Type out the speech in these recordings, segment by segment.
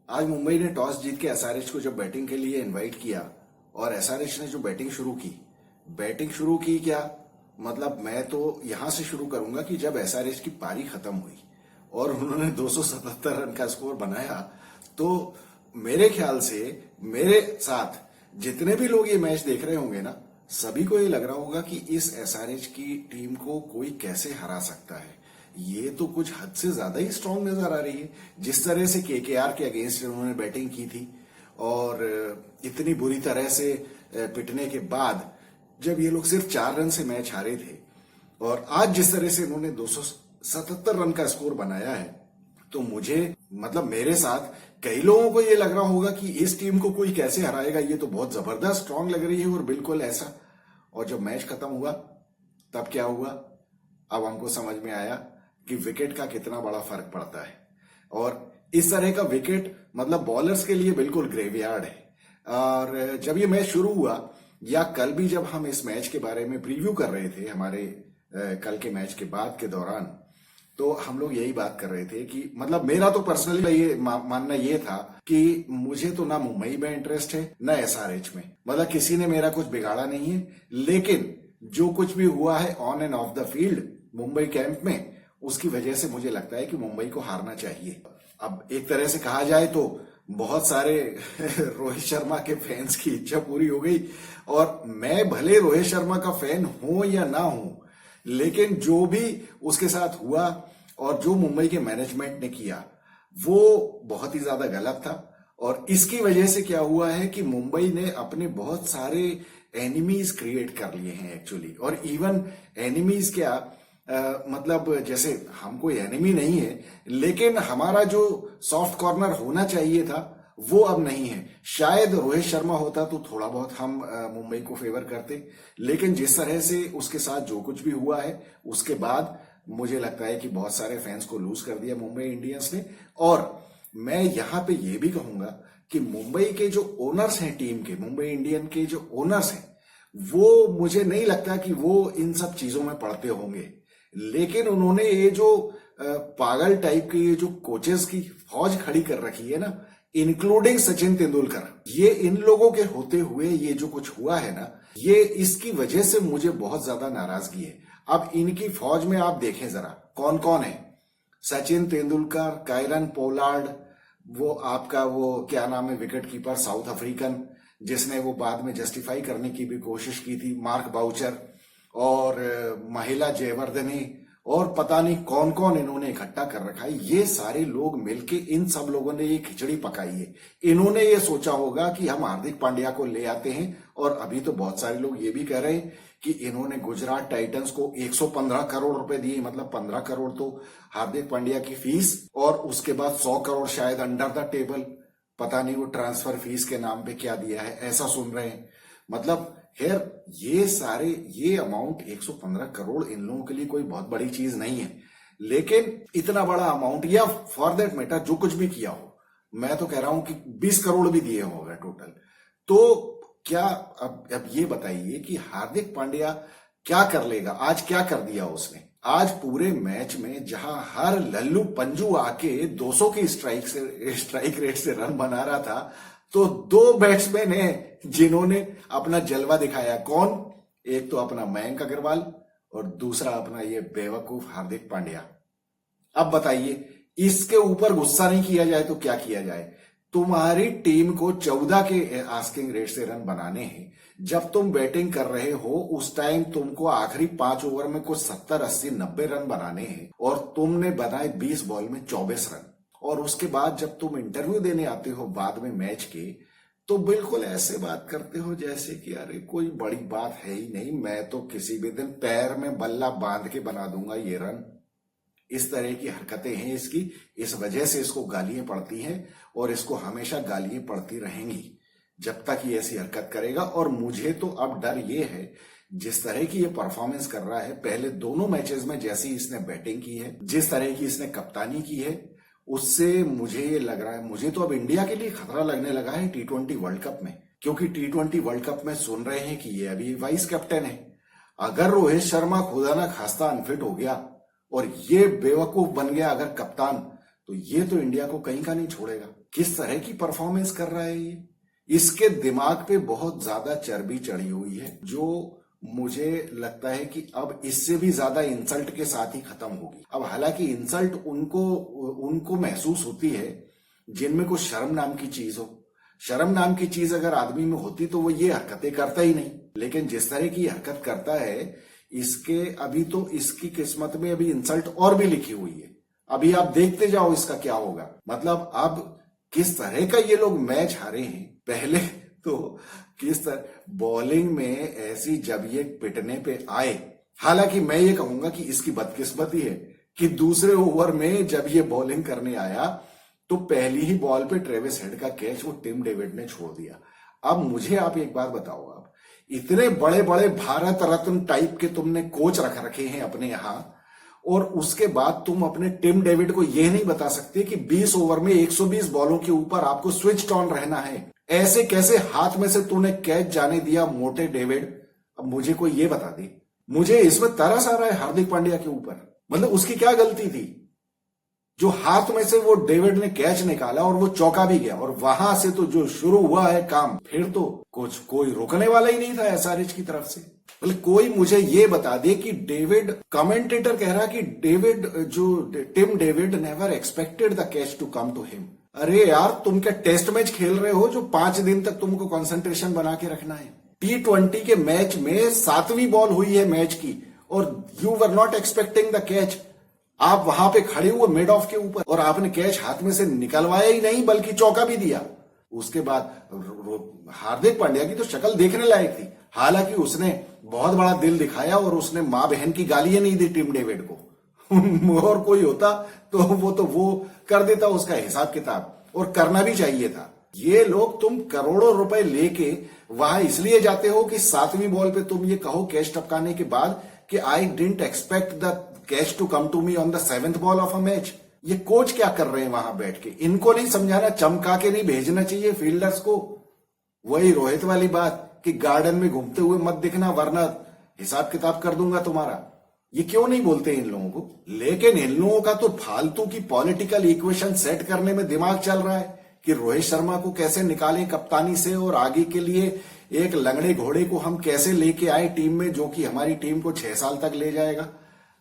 आज मुंबई ने टॉस जीत के एसआरएच को जब बैटिंग के लिए इनवाइट किया और एसआरएच ने जो बैटिंग शुरू की क्या मतलब मैं तो यहां से शुरू करूंगा कि जब एसआरएच की पारी खत्म हुई और उन्होंने 277 रन का स्कोर बनाया तो मेरे ख्याल से मेरे साथ जितने भी लोग ये मैच देख रहे होंगे ना सभी को ये लग रहा होगा कि इस एसआरएच की टीम को कोई कैसे हरा सकता है। ये तो कुछ हद से ज्यादा ही स्ट्रांग नजर आ रही है। जिस तरह से केकेआर के अगेंस्ट उन्होंने बैटिंग की थी और इतनी बुरी तरह से पिटने के बाद जब ये लोग सिर्फ 4 रन से मैच हारे थे और आज जिस तरह से इन्होंने 277 रन का स्कोर बनाया है तो मुझे मतलब मेरे साथ कई लोगों को ये लग रहा होगा कि इस टीम को कोई कैसे हराएगा। ये तो बहुत जबरदस्त स्ट्रांग लग रही है और बिल्कुल ऐसा। और जब मैच खत्म हुआ तब क्या हुआ, अब हमको समझ में आया कि विकेट का कितना बड़ा फर्क पड़ता है और इस तरह का विकेट मतलब बॉलर्स के लिए बिल्कुल ग्रेवयार्ड है। और जब ये मैच शुरू हुआ या कल भी जब हम इस मैच के बारे में प्रीव्यू कर रहे थे हमारे कल के मैच के बाद के दौरान तो हम लोग यही बात कर रहे थे कि मतलब मेरा तो पर्सनली ये मानना ये था कि मुझे तो ना मुंबई में इंटरेस्ट है ना एसआरएच में, मतलब किसी ने मेरा कुछ बिगाड़ा नहीं है। लेकिन जो कुछ भी हुआ है on end of the field Mumbai camp में उसकी वजह से मुझे लगता है कि मुंबई को हारना चाहिए। अब एक तरह से कहा जाए तो बहुत सारे रोहित शर्मा के फैंस की इच्छा पूरी हो गई और मैं भले रोहित शर्मा का फैन हूं या ना हूं लेकिन जो भी उसके साथ हुआ और जो मुंबई के मैनेजमेंट ने किया वो बहुत ही ज्यादा गलत था। और इसकी वजह से क्या हुआ है कि मुंबई ने अपने बहुत सारे एनिमीज क्रिएट कर लिए हैं एक्चुअली। और इवन एनिमीज क्या मतलब जैसे हम कोई एनिमी नहीं है लेकिन हमारा जो सॉफ्ट कॉर्नर होना चाहिए था वो अब नहीं है। शायद रोहित शर्मा होता तो थोड़ा बहुत हम मुंबई को फेवर करते, लेकिन जिस तरह से उसके साथ जो कुछ भी हुआ है उसके बाद मुझे लगता है कि बहुत सारे फैंस को लूज कर दिया मुंबई इंडियंस ने। और मैं यहां पे ये भी कहूंगा कि मुंबई के जो ओनर्स हैं टीम के, मुंबई इंडियन के जो ओनर्स हैं वो मुझे नहीं लगता कि वो इन सब चीजों में पड़ते होंगे। लेकिन उन्होंने ये जो पागल टाइप के ये जो कोचेस की फौज खड़ी कर रखी है ना, इंक्लूडिंग सचिन तेंदुलकर, ये इन लोगों के होते हुए ये जो कुछ हुआ है ना ये इसकी वजह से मुझे बहुत ज्यादा नाराजगी है। अब इनकी फौज में आप देखें जरा कौन कौन है। सचिन तेंदुलकर, कायरन पोलार्ड, वो आपका वो क्या नाम है विकेट कीपर साउथ अफ्रीकन जिसने वो बाद में जस्टिफाई करने की भी कोशिश की थी, मार्क बाउचर और महिला जयवर्धने और पता नहीं कौन कौन इन्होंने इकट्ठा कर रखा है। ये सारे लोग मिलके इन सब लोगों ने ये खिचड़ी पकाई है। इन्होंने ये सोचा होगा कि हम हार्दिक पांड्या को ले आते हैं और अभी तो बहुत सारे लोग ये भी कह रहे हैं कि इन्होंने गुजरात टाइटंस को 115 करोड़ रुपए दिए, मतलब 15 करोड़ तो हार्दिक पांड्या की फीस और उसके बाद 100 करोड़ शायद अंडर द टेबल, पता नहीं वो ट्रांसफर फीस के नाम पे क्या दिया है, ऐसा सुन रहे हैं। मतलब खैर ये अमाउंट 115 करोड़ इन लोगों के लिए कोई बहुत बड़ी चीज नहीं है, लेकिन इतना बड़ा अमाउंट या फॉर दैट मैटर जो कुछ भी किया हो, मैं तो कह रहा हूं कि 20 करोड़ भी दिए होगा टोटल। तो क्या अब ये बताइए कि हार्दिक पांड्या क्या कर लेगा। आज क्या कर दिया उसने, आज पूरे मैच में जहां हर लल्लू पंजू आके 200 की स्ट्राइक रेट से रन बना रहा था तो 2 बैट्समैन हैं जिन्होंने अपना जलवा दिखाया। कौन, एक तो अपना मयंक अग्रवाल और दूसरा अपना ये बेवकूफ हार्दिक पांड्या। अब बताइए इसके ऊपर गुस्सा नहीं किया जाए तो क्या किया जाए। तुम्हारी टीम को 14 के आस्किंग रेट से रन बनाने हैं। जब तुम बैटिंग कर रहे हो उस टाइम तुमको आखिरी 5 ओवर में कुछ 70, 80, 90 रन बनाने हैं और तुमने बनाए 20 बॉल में 24 रन। और उसके बाद जब तुम इंटरव्यू देने आते हो बाद में मैच के तो बिल्कुल ऐसे बात करते हो जैसे कि अरे कोई बड़ी बात है ही नहीं, मैं तो किसी भी दिन पैर में बल्ला बांध के बना दूंगा ये रन। इस तरह की हरकतें हैं इसकी, इस वजह से इसको गालियां पड़ती हैं और इसको हमेशा गालियां पड़ती रहेंगी जब तक ये ऐसी हरकत करेगा। और मुझे तो अब डर ये है जिस तरह की ये परफॉर्मेंस कर रहा है, पहले दोनों मैचेस में जैसी इसने बैटिंग की है, जिस तरह की इसने कप्तानी की है, उससे मुझे ये लग रहा है, मुझे तो अब इंडिया के लिए खतरा लगने लगा है T20 वर्ल्ड कप में। क्योंकि T20 वर्ल्ड कप में सुन रहे हैं कि ये अभी वाइस कैप्टन है। अगर रोहित शर्मा खुदा ना खास्ता अनफिट हो गया और ये बेवकूफ बन गया अगर कप्तान, तो ये तो इंडिया को कहीं का नहीं छोड़ेगा। किस तरह की परफॉर्मेंस कर रहा है ये। इसके दिमाग पे बहुत ज्यादा चर्बी चढ़ी हुई है, जो मुझे लगता है कि अब इससे भी ज्यादा इंसल्ट के साथ ही खत्म होगी। अब हालांकि इंसल्ट उनको उनको महसूस होती है जिनमें कुछ शर्म नाम की चीज हो। शर्म नाम की चीज अगर आदमी में होती तो वो ये हरकतें करता ही नहीं, लेकिन जिस तरह की हरकत करता है, इसके अभी तो इसकी किस्मत में अभी इंसल्ट और भी लिखी हुई है। अभी आप देखते जाओ इसका क्या होगा। मतलब अब किस तरह का ये लोग मैच हारे हैं। पहले तो किस तरह बॉलिंग में ऐसी जब ये पिटने पे आए, हालांकि मैं ये कहूंगा कि इसकी बदकिस्मती है कि दूसरे ओवर में जब ये बॉलिंग करने आया तो पहली ही बॉल पे ट्रेविस हेड का कैच वो टिम डेविड ने छोड़ दिया। अब मुझे आप एक बात बताओ, आप इतने बड़े बड़े भारत रत्न टाइप के तुमने कोच रख रखे हैं अपने यहां, और उसके बाद तुम अपने टिम डेविड को यह नहीं बता सकते कि 20 ओवर में 120 बॉलों के ऊपर आपको स्विच ऑन रहना है। ऐसे कैसे हाथ में से तूने कैच जाने दिया मोटे डेविड? अब मुझे कोई ये बता दे। मुझे इसमें तरस आ रहा है हार्दिक पांड्या के ऊपर। मतलब उसकी क्या गलती थी जो हाथ में से वो डेविड ने कैच निकाला और वो चौका भी गया, और वहां से तो जो शुरू हुआ है काम, फिर तो कुछ कोई रोकने वाला ही नहीं था एसआरएच की तरफ से। मतलब कोई मुझे ये बता दे कि डेविड, कमेंटेटर कह रहा कि डेविड, जो Tim David never expected the catch to come to him. अरे यार, तुम क्या टेस्ट मैच खेल रहे हो जो 5 दिन तक तुमको कंसंट्रेशन बना के रखना है? T20 के मैच में 7वीं बॉल हुई है मैच की और you were not expecting the catch. आप वहां पे खड़े हुए मिड ऑफ के ऊपर और आपने कैच हाथ में से निकलवाया ही नहीं बल्कि चौका भी दिया। उसके बाद हार्दिक पांड्या की तो शक्ल देखने लायक थी। हालांकि उसने बहुत बड़ा दिल दिखाया और उसने मां बहन की गालियां नहीं दी टिम डेविड को। और कोई होता तो वो कर देता उसका हिसाब किताब, और करना भी चाहिए था। ये लोग, तुम करोड़ों रुपए लेके वहां इसलिए जाते हो कि 7वीं बॉल पे तुम ये कहो कैच टपकाने के बाद कि I didn't expect the catch to come to me on the 7th ball of a match. ये कोच क्या कर रहे हैं वहां बैठ के? इनको नहीं समझाना, चमका के नहीं भेजना चाहिए फील्डर्स को। वही रोहित वाली बात कि गार्डन में घूमते हुए मत दिखना वरना हिसाब किताब कर दूंगा तुम्हारा। ये क्यों नहीं बोलते इन लोगों को? लेकिन इन लोगों का तो फालतू की पॉलिटिकल इक्वेशन सेट करने में दिमाग चल रहा है कि रोहित शर्मा को कैसे निकालें कप्तानी से और आगे के लिए एक लंगड़े घोड़े को हम कैसे लेके आए टीम में, जो कि हमारी टीम को 6 साल तक ले जाएगा।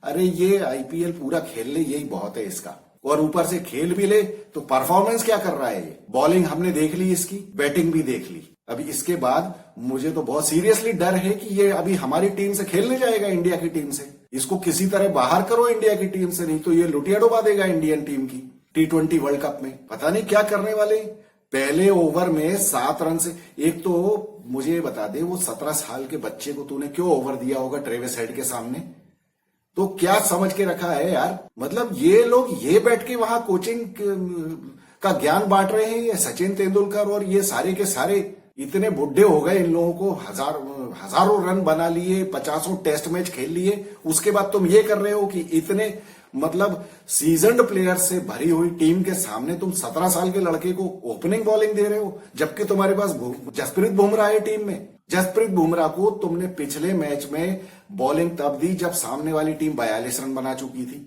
अरे ये आईपीएल पूरा खेल ले, यही बहुत है इसका। और ऊपर से खेल भी ले तो परफॉर्मेंस क्या कर रहा है ये? बॉलिंग हमने देख ली इसकी, बैटिंग भी देख ली। अभी इसके बाद मुझे तो बहुत सीरियसली डर है कि ये अभी हमारी टीम से खेलने जाएगा, इंडिया की टीम से। इसको किसी तरह बाहर करो इंडिया की टीम से, नहीं तो ये लुटिया डुबा देगा इंडियन टीम की T20 वर्ल्ड कप में। पता नहीं क्या करने वाले। पहले ओवर में 7 रन से, एक तो मुझे बता दे, वो 17 साल के बच्चे को तूने क्यों ओवर दिया होगा ट्रेविस हेड के सामने? तो क्या समझ के रखा है यार? मतलब ये लोग ये बैठ के वहां कोचिंग का ज्ञान बांट रहे हैं। ये सचिन तेंदुलकर और ये सारे के सारे इतने बुढ़े हो गए, इन लोगों को हजारों रन बना लिए, 50 टेस्ट मैच खेल लिए। उसके बाद तुम ये कर रहे हो कि इतने मतलब सीजन्ड प्लेयर से भरी हुई टीम के सामने तुम 17 साल के लड़के को ओपनिंग बॉलिंग दे रहे हो, जबकि तुम्हारे पास जसप्रीत बुमराह है टीम में। जसप्रीत बुमराह को तुमने पिछले मैच में बॉलिंग तब दी जब सामने वाली टीम 42 रन बना चुकी थी।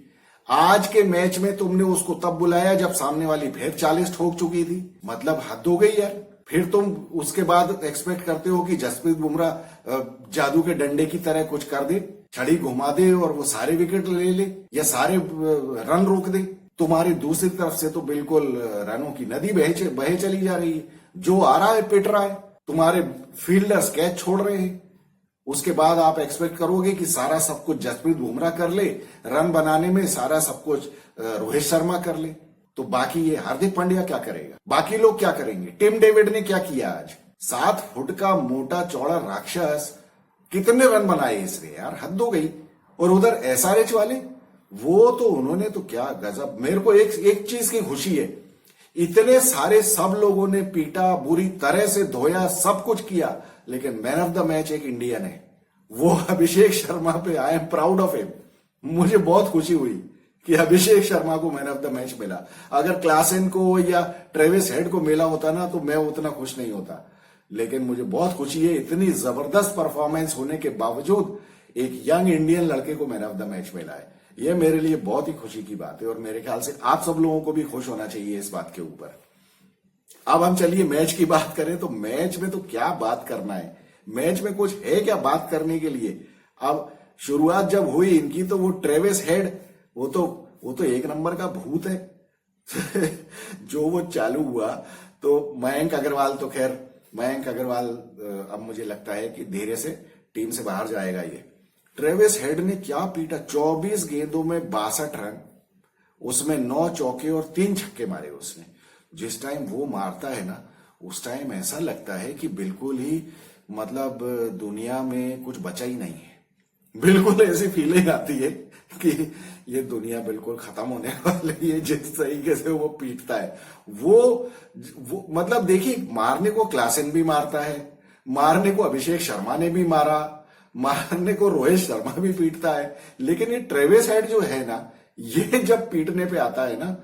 आज के मैच में तुमने उसको तब बुलाया जब सामने वाली फिर 40 ठोक चुकी थी। मतलब हद हो गई यार। फिर तुम उसके बाद एक्सपेक्ट करते हो कि जसप्रीत बुमराह जादू के डंडे की तरह कुछ कर दे, छड़ी घुमा दे और वो सारे विकेट ले ले या सारे रन रोक दे। तुम्हारी दूसरी तरफ से तो बिल्कुल रनों की नदी बहे चली जा रही है। जो आ रहा है पिट रहा है, तुम्हारे फील्डर्स कैच छोड़ रहे हैं। उसके बाद आप एक्सपेक्ट करोगे कि सारा सब कुछ जसप्रीत बुमराह कर ले, रन बनाने में सारा सब कुछ रोहित शर्मा कर ले। तो बाकी ये हार्दिक पांड्या क्या करेगा? बाकी लोग क्या करेंगे? टिम डेविड ने क्या किया आज? 7 फुट का मोटा चौड़ा राक्षस, कितने रन बनाए इसने यार, हद हो गई। और उधर एसआरएच वाले, वो तो उन्होंने तो क्या गजब। मेरे को एक चीज की खुशी है, इतने सारे सब लोगों ने पीटा, बुरी तरह से धोया, सब कुछ किया, लेकिन मैन ऑफ द मैच एक इंडियन है, वो अभिषेक शर्मा पे। I am proud of him. मुझे बहुत खुशी हुई कि अभिषेक शर्मा को मैन ऑफ द मैच मिला। अगर क्लासेन को या ट्रेविस हेड को मिला होता ना तो मैं उतना खुश नहीं होता। लेकिन मुझे बहुत खुशी है, इतनी जबरदस्त परफॉर्मेंस होने के बावजूद एक यंग इंडियन लड़के को मैन ऑफ द मैच मिला है। यह मेरे लिए बहुत ही खुशी की बात है और मेरे ख्याल से आप सब लोगों को भी खुश होना चाहिए इस बात के ऊपर। अब हम चलिए मैच की बात करें तो मैच में तो क्या बात करना है, मैच में कुछ है क्या बात करने के लिए। अब शुरुआत जब हुई इनकी तो वो ट्रेविस हेड वो तो एक नंबर का भूत है। जो वो चालू हुआ तो मयंक अग्रवाल तो खैर मयंक अग्रवाल अब मुझे लगता है कि धीरे से टीम से बाहर जाएगा। ये ट्रेविस हेड ने क्या पीटा, 24 गेंदों में 62 रन, उसमें 9 चौके और 3 छक्के मारे उसने। जिस टाइम वो मारता है ना उस टाइम ऐसा लगता है कि बिल्कुल ही मतलब दुनिया में कुछ बचा ही नहीं है। बिल्कुल ऐसी फीलिंग आती है कि ये दुनिया बिल्कुल खत्म होने वाली है जिस तरीके से वो पीटता है। वो मतलब देखिए, मारने को क्लासेन भी मारता है, मारने को अभिषेक शर्मा ने भी मारा, मारने को रोहित शर्मा भी पीटता है, लेकिन ये ट्रेविस हेड जो है ना, ये जब पीटने पे आता है ना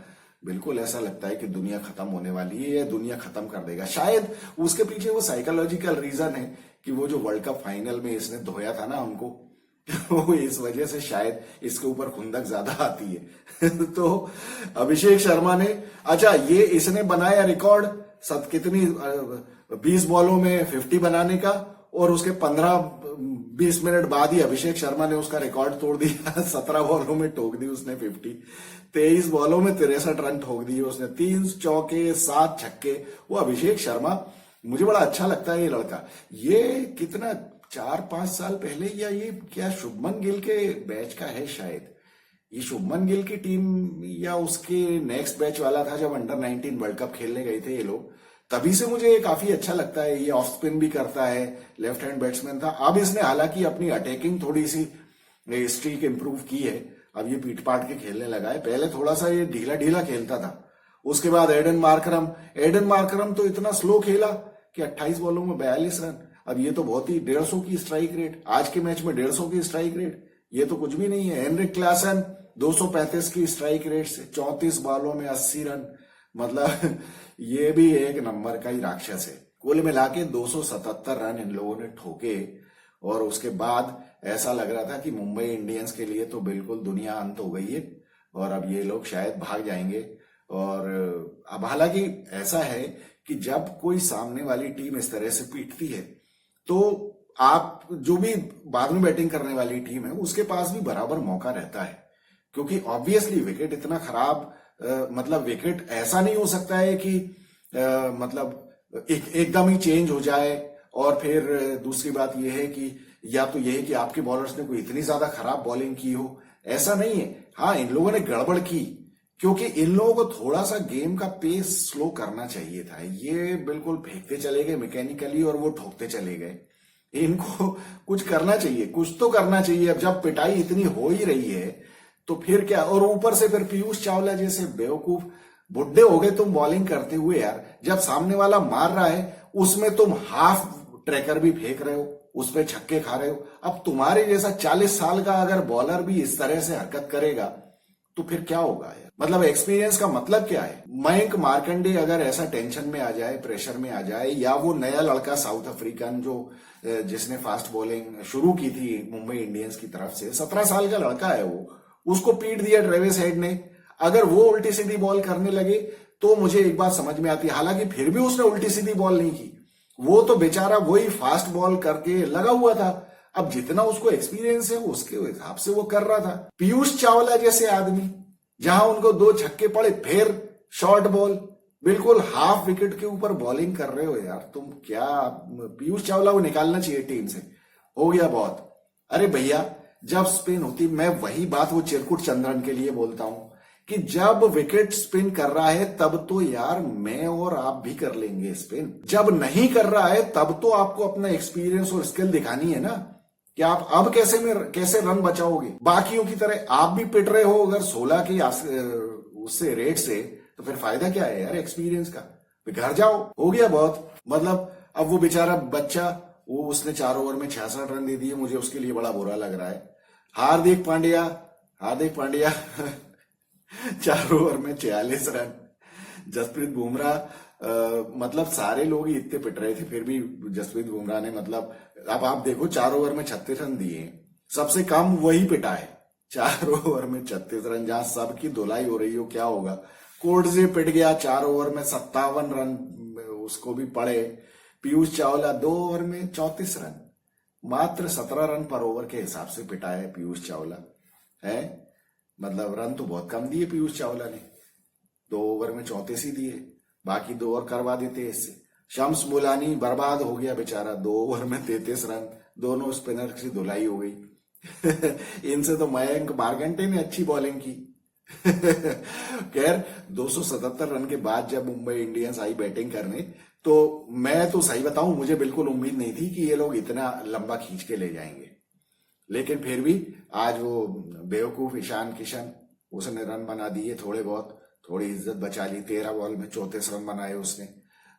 बिल्कुल ऐसा लगता है कि दुनिया खत्म होने वाली है, या दुनिया खत्म कर देगा। शायद उसके पीछे वो साइकोलॉजिकल रीजन है कि वो जो वर्ल्ड कप फाइनल में इसने धोया था ना हमको, वो इस वजह से शायद इसके ऊपर खुंदक ज्यादा आती है। तो अभिषेक शर्मा ने, अच्छा ये इसने बनाया रिकॉर्ड कितनी 20 बॉलों में 50 बनाने का, और उसके 15-20 मिनट बाद ही अभिषेक शर्मा ने उसका रिकॉर्ड तोड़ दिया। 17 बॉलों में ठोक दी उसने 50, 23 बॉलों में 63 रन ठोक दिए उसने, 3 चौके 7 छक्के। वो अभिषेक शर्मा मुझे बड़ा अच्छा लगता है ये लड़का। ये कितना 4-5 साल पहले, या ये क्या शुभमन गिल के बैच का है शायद, ये शुभमन गिल की टीम या उसके नेक्स्ट बैच वाला था जब अंडर 19 वर्ल्ड कप खेलने गए थे ये लोग। तभी से मुझे ये काफी अच्छा लगता है। ये ऑफ स्पिन भी करता है, लेफ्ट हैंड बैट्समैन था। अब इसने हालांकि अपनी अटैकिंग थोड़ी सी स्ट्रीक इंप्रूव की है, अब ये पीट पाट के खेलने लगा है। पहले थोड़ा सा ये ढीला ढीला खेलता था। उसके बाद एडन मार्करम तो इतना स्लो खेला कि 28 बॉलों में 42 रन। अब ये तो बहुत ही 150 की स्ट्राइक रेट, आज के मैच में 150 की स्ट्राइक रेट, ये तो कुछ भी नहीं है। हेनरिक क्लासन 235 की स्ट्राइक रेट से 34 बॉलों में 80 रन, मतलब ये भी एक नंबर का ही राक्षस है। कुल मिला के 277 रन इन लोगों ने ठोके, और उसके बाद ऐसा लग रहा था कि मुंबई इंडियंस के लिए तो बिल्कुल दुनिया अंत हो गई है, और अब ये लोग शायद भाग जाएंगे। और अब हालांकि ऐसा है कि जब कोई सामने वाली टीम इस तरह से पीटती है तो आप जो भी बाद में बैटिंग करने वाली टीम है उसके पास भी बराबर मौका रहता है, क्योंकि ऑब्वियसली विकेट इतना खराब मतलब विकेट ऐसा नहीं हो सकता है कि मतलब एकदम ही चेंज हो जाए। और फिर दूसरी बात यह है कि या तो यह है कि आपके बॉलर्स ने कोई इतनी ज्यादा खराब बॉलिंग की हो, ऐसा नहीं है। हाँ, इन लोगों ने गड़बड़ की, क्योंकि इन लोगों को थोड़ा सा गेम का पेस स्लो करना चाहिए था। ये बिल्कुल फेंकते चले गए मैकेनिकली और वो ठोकते चले गए। इनको कुछ करना चाहिए, कुछ तो करना चाहिए। अब जब पिटाई इतनी हो ही रही है तो फिर क्या। और ऊपर से फिर पीयूष चावला जैसे बेवकूफ बुढ़े हो गए तुम बॉलिंग करते हुए यार। जब सामने वाला मार रहा है उसमें तुम हाफ ट्रैकर भी फेंक रहे हो, उसमें छक्के खा रहे हो। अब तुम्हारे जैसा 40 साल का अगर बॉलर भी इस तरह से हरकत करेगा तो फिर क्या होगा यार। मतलब एक्सपीरियंस का मतलब क्या है। मयंक मार्कंडे अगर ऐसा टेंशन में आ जाए, प्रेशर में आ जाए, या वो नया लड़का साउथ अफ्रीकन जो जिसने फास्ट बॉलिंग शुरू की थी मुंबई इंडियंस की तरफ से, 17 साल का लड़का है वो, उसको पीट दिया ट्रेविस हेड ने। अगर वो उल्टी सीधी बॉल करने लगे तो मुझे एक बात समझ में आती है। हालांकि फिर भी उसने उल्टी सीधी बॉल नहीं की, वो तो बेचारा वही फास्ट बॉल करके लगा हुआ था। अब जितना उसको एक्सपीरियंस है उसके हिसाब से वो कर रहा था। पीयूष चावला जैसे आदमी, जहां उनको 2 छक्के पड़े, फिर शॉर्ट बॉल, बिल्कुल हाफ विकेट के ऊपर बॉलिंग कर रहे हो यार तुम। क्या पीयूष चावला को निकालना चाहिए टीम से, हो गया बहुत। अरे भैया, जब स्पिन होती, मैं वही बात वो चिरकुट चंद्रन के लिए बोलता हूं कि जब विकेट स्पिन कर रहा है तब तो यार मैं और आप भी कर लेंगे स्पिन। जब नहीं कर रहा है तब तो आपको अपना एक्सपीरियंस और स्किल दिखानी है ना, कि आप अब कैसे रन बचाओगे। बाकियों की तरह आप भी पिट रहे हो अगर 16 की उससे रेट से, तो फिर फायदा क्या है यार एक्सपीरियंस का। घर जाओ, हो गया बहुत। मतलब अब वो बेचारा बच्चा, वो उसने 4 ओवर में 66 रन दे दिए, मुझे उसके लिए बड़ा बुरा लग रहा है। हार्दिक पांड्या 4 ओवर में 46 रन। जसप्रीत बुमराह मतलब सारे लोग ही इतने पिट रहे थे, फिर भी जसप्रीत बुमराह ने मतलब, अब आप देखो 4 ओवर में 36 रन दिए, सबसे कम वही पिटा है 4 ओवर में 36 रन। जहां सबकी धुलाई हो रही हो, क्या होगा। कोर्ट से पिट गया 4 ओवर में 57 रन उसको भी पढ़े। पीयूष चावला 2 ओवर में 34 रन, मात्र 17 रन पर ओवर के हिसाब से पिटा है पीयूष चावला है। मतलब रन तो बहुत कम दिए पीयूष चावला ने, 2 ओवर में 34 ही दिए, बाकी 2 ओवर करवा देते इससे। शम्स मुलानी बर्बाद हो गया बेचारा, 2 ओवर में 33 रन, दोनों स्पिनर की धुलाई हो गई। इनसे तो मयंक मार्कंडे ने अच्छी बॉलिंग की। खैर 277 रन के बाद जब मुंबई इंडियंस आई बैटिंग करने, तो मैं तो सही बताऊं, मुझे बिल्कुल उम्मीद नहीं थी कि ये लोग इतना लंबा खींच के ले जाएंगे। लेकिन फिर भी आज वो बेवकूफ ईशान किशन, उसने रन बना दिए थोड़े बहुत, थोड़ी इज्जत बचा ली। 13 बॉल में 34 रन बनाए उसने।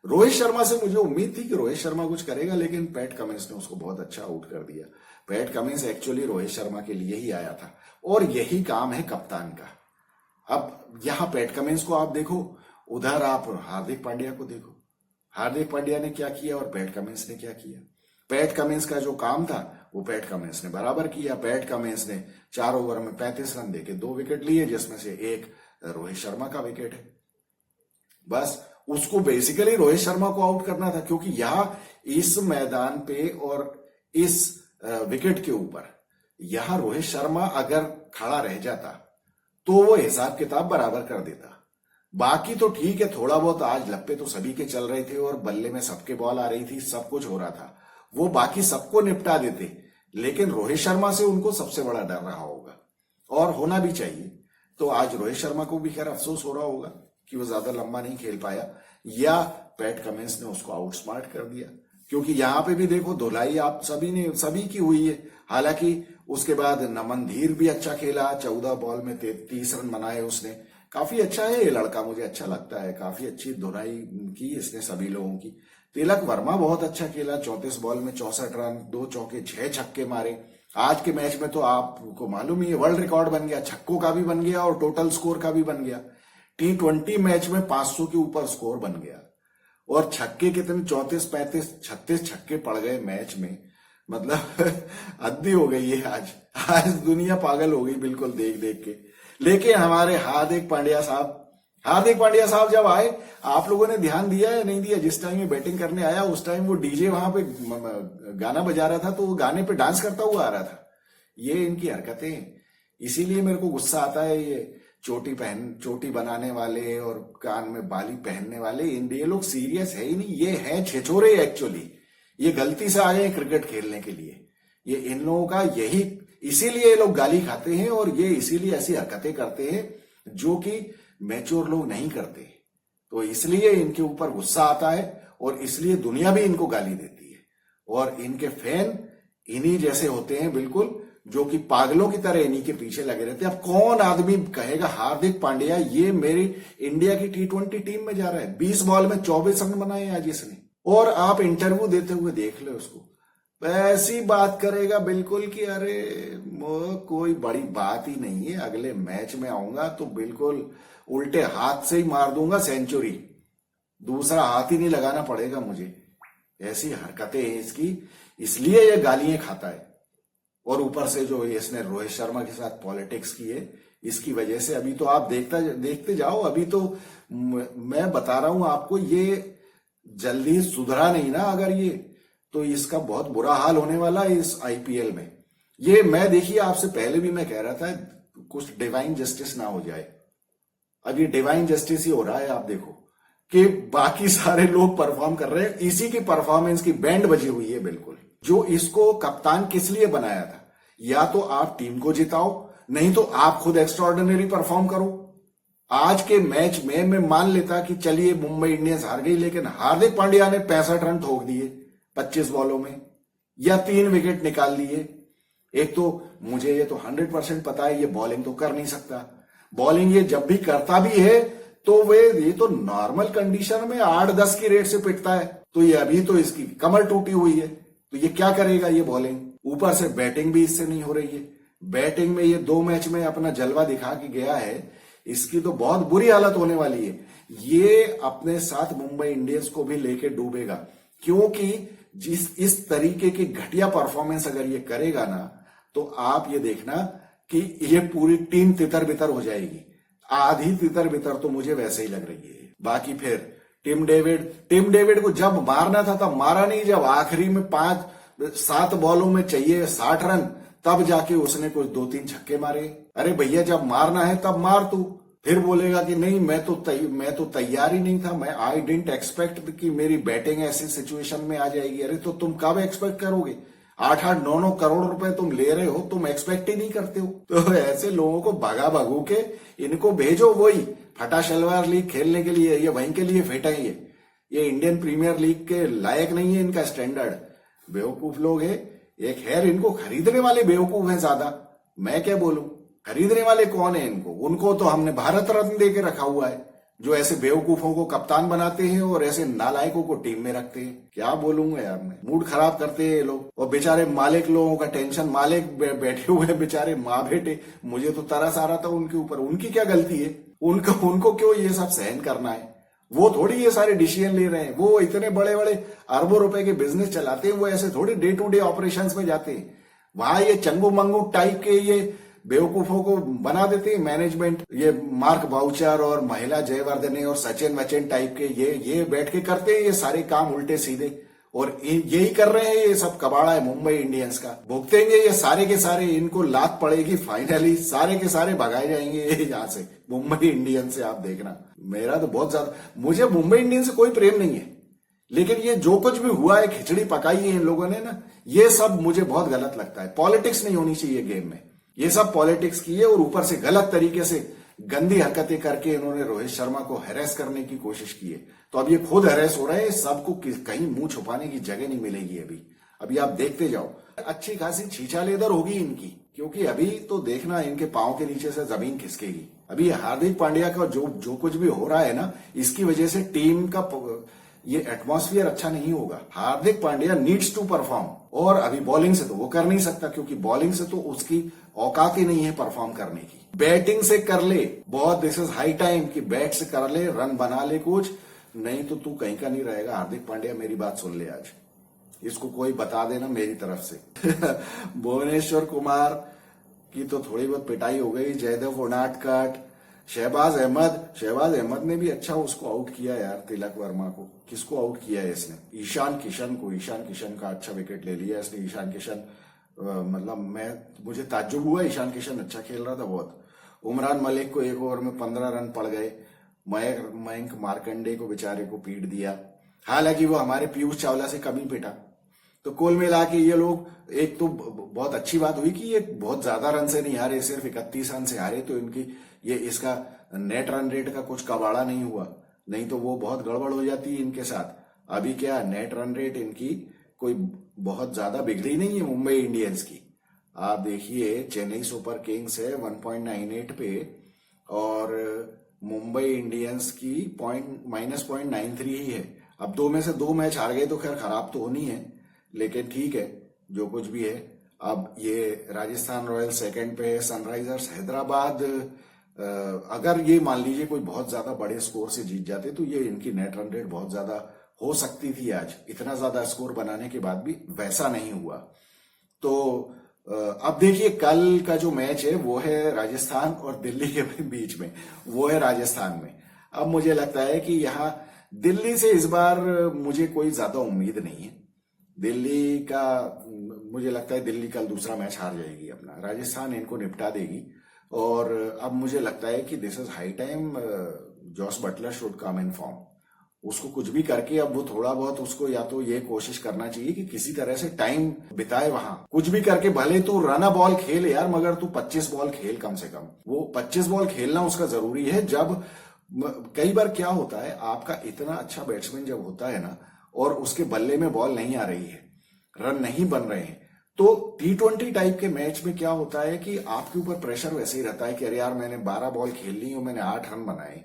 रोहित शर्मा से मुझे उम्मीद थी कि रोहित शर्मा कुछ करेगा, लेकिन पैट कमिंस ने उसको बहुत अच्छा आउट कर दिया। PAT Cummins actually Rohit Sharma के लिए ही आया था, और यही काम है कप्तान का। अब यहां पैट कमिंस को आप देखो, उधर आप हार्दिक पांड्या को देखो। हार्दिक पांड्या ने क्या किया और पैट कमिंस ने क्या किया। पैट कमिंस का जो काम था वो पैट कमिंस ने बराबर किया। पैट कमिंस ने 4 ओवर में 35 रन देके 2 विकेट लिए, जिसमें से एक रोहित शर्मा का विकेट है। बस उसको बेसिकली रोहित शर्मा को आउट करना था, क्योंकि यहां इस मैदान पे और इस विकेट के ऊपर यहां रोहित शर्मा अगर खड़ा रह जाता तो वो हिसाब किताब बराबर कर देता। बाकी तो ठीक है, थोड़ा बहुत आज लप्पे तो सभी के चल रहे थे और बल्ले में सबके बॉल आ रही थी, सब कुछ हो रहा था, वो बाकी सबको निपटा देते। लेकिन रोहित शर्मा से उनको सबसे बड़ा डर रहा होगा, और होना भी चाहिए। तो आज रोहित शर्मा को भी खैर अफसोस हो रहा होगा कि वो ज्यादा लंबा नहीं खेल पाया, या पैट कमिंस ने उसको आउटस्मार्ट कर दिया। क्योंकि यहां पे भी देखो धुलाई आप सभी की हुई है। हालांकि उसके बाद नमन धीर भी अच्छा खेला, 14 बॉल में 30 रन बनाए उसने। काफी अच्छा है ये लड़का, मुझे अच्छा लगता है, काफी अच्छी धुलाई की इसने सभी लोगों की। तिलक वर्मा बहुत अच्छा खेला, 34 बॉल में 64 रन, 2 चौके 6 छक्के मारे। आज के मैच में तो आपको मालूम ही है, वर्ल्ड रिकॉर्ड बन गया, छक्कों का भी बन गया और टोटल स्कोर का भी बन गया। T20 मैच में 500 के ऊपर स्कोर बन गया, और छक्के कितने 34, 35, 36 छक्के पड़ गए मैच में। मतलब हद्दी हो गई है आज दुनिया पागल हो गई बिल्कुल देख देख के। लेकिन हमारे हार्दिक पांड्या साहब जब आए, आप लोगों ने ध्यान दिया या नहीं दिया? जिस टाइम ये बैटिंग करने आया उस टाइम वो डीजे वहां पे गाना बजा रहा था, तो वो गाने पे डांस करता हुआ आ रहा था। ये इनकी हरकतें, इसीलिए मेरे को गुस्सा आता है। ये चोटी बनाने वाले और कान में बाली पहनने वाले, ये लोग सीरियस है ही नहीं, ये है छेछोरे एक्चुअली। ये गलती से आ गए क्रिकेट खेलने के लिए। ये इन लोगों का यही, इसीलिए ये लोग गाली खाते हैं, और ये इसीलिए ऐसी हरकतें करते हैं जो कि मैच्योर लोग नहीं करते। तो इसलिए इनके ऊपर गुस्सा आता है, और इसलिए दुनिया भी इनको गाली देती है। और इनके फैन इन्हीं जैसे होते हैं बिल्कुल, जो कि पागलों की तरह इन्हीं के पीछे लगे रहते हैं। अब कौन आदमी कहेगा हार्दिक पांड्या ये मेरी इंडिया की T20 टीम में जा रहा है? 20 बॉल में 24 रन बनाए आज इसने, और आप इंटरव्यू देते हुए देख लो उसको, ऐसी बात करेगा बिल्कुल कि अरे कोई बड़ी बात ही नहीं है, अगले मैच में आऊंगा तो बिल्कुल उल्टे हाथ से ही मार दूंगा सेंचुरी, दूसरा हाथ ही नहीं लगाना पड़ेगा मुझे। ऐसी हरकतें हैं इसकी, इसलिए ये गालियां खाता है। और ऊपर से जो इसने रोहित शर्मा के साथ पॉलिटिक्स की है, इसकी वजह से अभी तो आप देखते जाओ। अभी तो मैं बता रहा हूं आपको, ये जल्दी सुधरा नहीं ना अगर ये, तो इसका बहुत बुरा हाल होने वाला है इस IPL में। ये मैं देखिए आपसे पहले भी मैं कह रहा था कुछ डिवाइन जस्टिस ना हो जाए। अब ये डिवाइन जस्टिस ही हो रहा है। आप देखो कि बाकी सारे लोग परफॉर्म कर रहे हैं, इसी की परफॉर्मेंस की बैंड बजी हुई है बिल्कुल। जो इसको कप्तान किस लिए बनाया था? या तो आप टीम को जिताओ, नहीं तो आप खुद एक्स्ट्राऑर्डिनरी परफॉर्म करो। आज के मैच में मैं मान लेता कि चलिए मुंबई इंडियंस हार गई, लेकिन हार्दिक पांड्या ने 65 रन ठोक दिए 25 बॉलों में, या 3 विकेट निकाल लिए। एक तो मुझे ये तो 100% पता है ये बॉलिंग तो कर नहीं सकता। बॉलिंग ये जब भी करता भी है तो ये तो नॉर्मल कंडीशन में 8-10 की रेट से पिटता है। तो ये अभी तो इसकी कमर टूटी हुई है, तो ये क्या करेगा ये बॉलिंग? ऊपर से बैटिंग भी इससे नहीं हो रही है। बैटिंग में ये 2 मैच में अपना जलवा दिखा के गया है, इसकी तो बहुत बुरी हालत होने वाली है। ये अपने साथ मुंबई इंडियंस को भी लेके डूबेगा, क्योंकि इस तरीके की घटिया परफॉर्मेंस अगर ये करेगा ना, तो आप ये देखना कि ये पूरी टीम तितर बितर हो जाएगी। आधी तितर बितर तो मुझे वैसे ही लग रही है। बाकी फिर टिम डेविड को जब मारना था तब मारा नहीं, जब आखिरी में 5-7 बॉलों में चाहिए 60 रन तब जाके उसने कुछ 2-3 छक्के मारे। अरे भैया जब मारना है तब मार तू, फिर बोलेगा कि नहीं मैं तो तैयार ही नहीं था, मैं आई डिडंट एक्सपेक्ट कि मेरी बैटिंग ऐसी सिचुएशन में आ जाएगी। अरे तो तुम कब एक्सपेक्ट करोगे? 8-8 9-9 करोड़ रुपए तुम ले रहे हो, तुम एक्सपेक्ट ही नहीं करते हो। तो ऐसे लोगों को भगा भगू के इनको भेजो वही फटा शलवार लीग खेलने के लिए, ये वहीं के लिए फिट है। ये इंडियन प्रीमियर लीग के लायक नहीं है, इनका स्टैंडर्ड। बेवकूफ लोग है, एक खैर इनको खरीदने वाले बेवकूफ हैं ज्यादा, मैं क्या बोलूं। खरीदने वाले कौन है इनको? उनको तो हमने भारत रत्न दे के रखा हुआ है, जो ऐसे बेवकूफों को कप्तान बनाते हैं और ऐसे नालायकों को टीम में रखते हैं। क्या बोलूंगा यार, मैं मूड खराब करते हैं ये लोग। और बेचारे मालिक लोगों का टेंशन, मालिक बैठे हुए बेचारे माँ बेटे, मुझे तो तरस आ रहा था उनके ऊपर। उनकी क्या गलती है? उनको क्यों ये सब सहन करना है? वो थोड़ी ये सारे डिसीजन ले रहे हैं। वो इतने बड़े बड़े अरबों रुपए के बिजनेस चलाते हैं, वो ऐसे थोड़ी डे टू डे ऑपरेशंस में जाते हैं। वहां ये चंगू मंगू टाइप के ये बेवकूफों को बना देते हैं मैनेजमेंट। ये मार्क बाउचर और महिला जयवर्धने और सचिन वचिन टाइप के ये बैठ के करते हैं ये सारे काम उल्टे सीधे। और यही कर रहे हैं ये सब कबाड़ा है मुंबई इंडियंस का। भुगतेंगे ये सारे के सारे, इनको लात पड़ेगी फाइनली, सारे के सारे भगाए जाएंगे यहाँ से, मुंबई इंडियंस से। आप देखना, मेरा तो बहुत ज्यादा, मुझे मुंबई इंडियंस से कोई प्रेम नहीं है, लेकिन ये जो कुछ भी हुआ है, खिचड़ी पकाई है इन लोगों ने ना, ये सब मुझे बहुत गलत लगता है। पॉलिटिक्स नहीं होनी चाहिए गेम में, ये सब पॉलिटिक्स की है। और ऊपर से गलत तरीके से गंदी हरकतें करके इन्होंने रोहित शर्मा को हैरेस करने की कोशिश की है। तो अब ये खुद हैरेस हो रहे हैं, सबको कहीं मुंह छुपाने की जगह नहीं मिलेगी अभी आप देखते जाओ। अच्छी खासी छीछा लेदर होगी इनकी, क्योंकि अभी तो देखना इनके पांव के नीचे से जमीन खिसकेगी। अभी हार्दिक पांड्या का जो कुछ भी हो रहा है ना, इसकी वजह से टीम का ये एटमॉस्फेयर अच्छा नहीं होगा। Hardik Pandya needs to perform, और अभी बॉलिंग से तो वो कर नहीं सकता, क्योंकि बॉलिंग से तो उसकी औकात ही नहीं है परफॉर्म करने की। बैटिंग से कर ले बहुत, दिस इज हाई टाइम कि बैट से कर ले, रन बना ले कुछ, नहीं तो तू कहीं का नहीं रहेगा। हार्दिक पांड्या मेरी बात सुन ले आज, इसको कोई बता देना मेरी तरफ से। भुवनेश्वर कुमार की तो थोड़ी बहुत पिटाई हो गई, जयदेव उनादकट, शहबाज अहमद ने भी अच्छा उसको आउट किया यार, तिलक वर्मा को। किसको आउट किया है इसने? ईशान किशन का अच्छा विकेट ले लिया इसने। ईशान किशन मतलब मुझे ताज्जुब हुआ, ईशान किशन अच्छा खेल रहा था बहुत। उमरान मलिक को 1 ओवर में 15 रन पड़ गए। मयंक मार्कंडे को बेचारे को पीट दिया, हालांकि वो हमारे पीयूष चावला से कम ही पिटा। तो कुल मिला के ये लोग, एक तो बहुत अच्छी बात हुई कि ये बहुत ज्यादा रन से नहीं हारे, सिर्फ 31 रन से हारे। तो इनकी इसका नेट रन रेट का कुछ कबाड़ा नहीं हुआ, नहीं तो वो बहुत गड़बड़ हो जाती है इनके साथ। अभी क्या नेट रन रेट इनकी कोई बहुत ज्यादा बिगड़ी नहीं है मुंबई इंडियंस की। आप देखिए, चेन्नई सुपर किंग्स है 1.98 पे, और मुंबई इंडियंस की -0.93 ही है। अब 2 में से 2 मैच हार गए तो खैर खराब तो होनी है, लेकिन ठीक है जो कुछ भी है। अब ये राजस्थान रॉयल्स सेकंड पे है, सनराइजर्स हैदराबाद अगर ये मान लीजिए कोई बहुत ज्यादा बड़े स्कोर से जीत जाते तो ये इनकी नेट रन रेट बहुत ज्यादा हो सकती थी आज। इतना ज्यादा स्कोर बनाने के बाद भी वैसा नहीं हुआ। तो अब देखिए, कल का जो मैच है वो है राजस्थान और दिल्ली के बीच में, वो है राजस्थान में। अब मुझे लगता है कि यहाँ दिल्ली से इस बार मुझे कोई ज्यादा उम्मीद नहीं है। दिल्ली का मुझे लगता है दिल्ली कल दूसरा मैच हार जाएगी अपना, राजस्थान इनको निपटा देगी। और अब मुझे लगता है कि this is high time Jos Buttler should come in form. उसको कुछ भी करके अब वो थोड़ा बहुत उसको या तो ये कोशिश करना चाहिए कि किसी तरह से टाइम बिताए वहां, कुछ भी करके। भले तू रन बॉल खेल यार, मगर तू 25 बॉल खेल कम से कम। वो 25 बॉल खेलना उसका जरूरी है। जब कई बार क्या होता है, आपका इतना अच्छा बैट्समैन जब होता है ना, और उसके बल्ले में बॉल नहीं आ रही है, रन नहीं बन रहे हैं, तो T20 टाइप के मैच में क्या होता है कि आपके ऊपर प्रेशर वैसे ही रहता है कि अरे यार मैंने 12 बॉल खेल ली और मैंने 8 रन बनाए,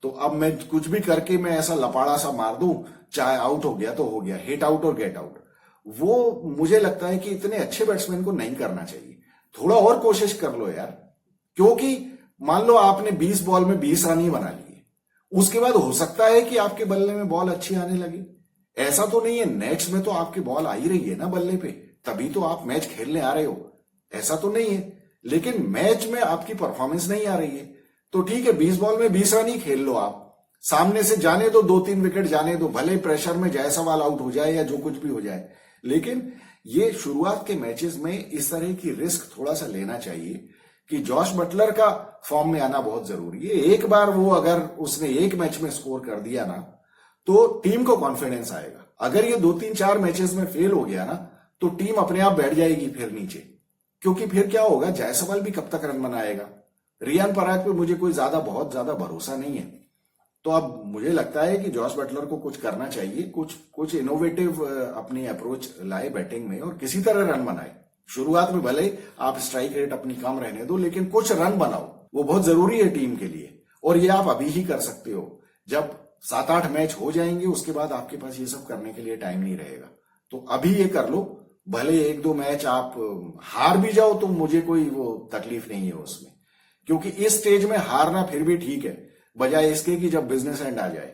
तो अब मैं कुछ भी करके मैं ऐसा लपाड़ा सा मार दूं, चाहे आउट हो गया तो हो गया, हिट आउट और गेट आउट। वो मुझे लगता है कि इतने अच्छे बैट्समैन को नहीं करना चाहिए। थोड़ा और कोशिश कर लो यार, क्योंकि मान लो आपने 20 बॉल में 20 रन ही बना लिए, उसके बाद हो सकता है कि आपके बल्ले में बॉल अच्छी आने लगी। ऐसा तो नहीं है, नेट्स में तो आपकी बॉल आ ही रही है ना बल्ले पे, तभी तो आप मैच खेलने आ रहे हो, ऐसा तो नहीं है। लेकिन मैच में आपकी परफॉर्मेंस नहीं आ रही है, तो ठीक है 20 बॉल में 20 रन ही खेल लो आप, सामने से जाने दो, 2-3 विकेट जाने दो, भले प्रेशर में जायसवाल आउट हो जाए या जो कुछ भी हो जाए, लेकिन ये शुरुआत के मैचेस में इस तरह की रिस्क थोड़ा सा लेना चाहिए कि जॉश बटलर का फॉर्म में आना बहुत जरूरी है। एक बार वो अगर उसने एक मैच में स्कोर कर दिया ना, तो टीम को कॉन्फिडेंस आएगा। अगर ये 2-3-4 मैचेस में फेल हो गया ना, तो टीम अपने आप बैठ जाएगी फिर नीचे, क्योंकि फिर क्या होगा, जायसवाल भी कब तक रन बनाएगा। रियान पराग पे मुझे कोई बहुत ज्यादा भरोसा नहीं है। तो अब मुझे लगता है कि जॉश बटलर को कुछ करना चाहिए, कुछ इनोवेटिव अपनी अप्रोच लाए बैटिंग में और किसी तरह रन बनाए। शुरुआत में भले आप स्ट्राइक रेट अपनी कम रहने दो, लेकिन कुछ रन बनाओ, वो बहुत जरूरी है टीम के लिए। और ये आप अभी ही कर सकते हो। जब 7-8 मैच हो जाएंगे उसके बाद आपके पास ये सब करने के लिए टाइम नहीं रहेगा। तो अभी ये कर लो। भले 1-2 मैच आप हार भी जाओ तो मुझे कोई वो तकलीफ नहीं है उसमें, क्योंकि इस स्टेज में हारना फिर भी ठीक है, बजाय इसके कि जब बिजनेस एंड आ जाए।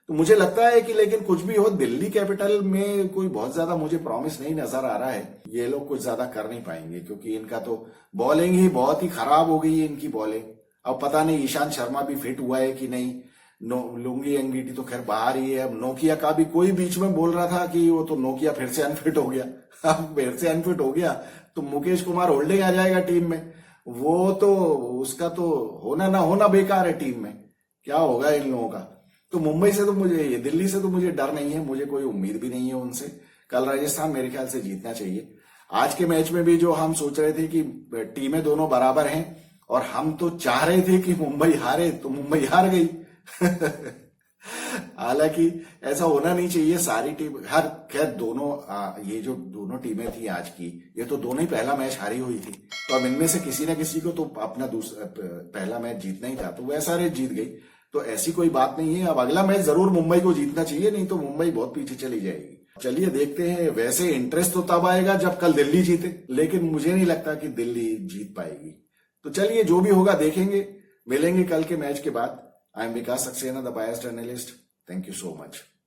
तो मुझे लगता है कि लेकिन कुछ भी हो, दिल्ली कैपिटल में कोई बहुत ज्यादा मुझे प्रॉमिस नहीं नजर आ रहा है। ये लोग कुछ ज्यादा कर नहीं पाएंगे, क्योंकि इनका तो बॉलिंग ही बहुत ही खराब हो गई है इनकी बॉलिंग। अब पता नहीं ईशांत शर्मा भी फिट हुआ है कि नहीं। लुंगी एंगीटी तो खैर बाहर ही है। अब नोकिया का भी कोई बीच में बोल रहा था कि वो तो नोकिया फिर से अनफिट हो गया। अब फिर से अनफिट हो गया तो मुकेश कुमार होल्डिंग आ जाएगा टीम में। वो तो उसका तो होना ना होना बेकार है टीम में। क्या होगा इन लोगों का। तो मुंबई से तो मुझे, दिल्ली से तो मुझे डर नहीं है, मुझे कोई उम्मीद भी नहीं है उनसे। कल राजस्थान मेरे ख्याल से जीतना चाहिए। आज के मैच में भी जो हम सोच रहे थे कि टीमें दोनों बराबर हैं और हम तो चाह रहे थे कि मुंबई हारे, तो मुंबई हार गई। हालांकि ऐसा होना नहीं चाहिए। सारी टीम, हर खैर दोनों ये जो दोनों टीमें थी आज की, ये तो दोनों ही पहला मैच हारी हुई थी। तो अब इनमें से किसी ना किसी को तो अपना दूसरा पहला मैच जीतना ही था, तो वह सारे जीत गई। तो ऐसी कोई बात नहीं है। अब अगला मैच जरूर मुंबई को जीतना चाहिए, नहीं तो मुंबई बहुत पीछे चली जाएगी। चलिए देखते हैं। वैसे इंटरेस्ट तो तब आएगा जब कल दिल्ली जीते, लेकिन मुझे नहीं लगता कि दिल्ली जीत पाएगी। तो चलिए जो भी होगा देखेंगे, मिलेंगे कल के मैच के बाद। I am Vikas Saxena, the biased analyst. Thank you so much.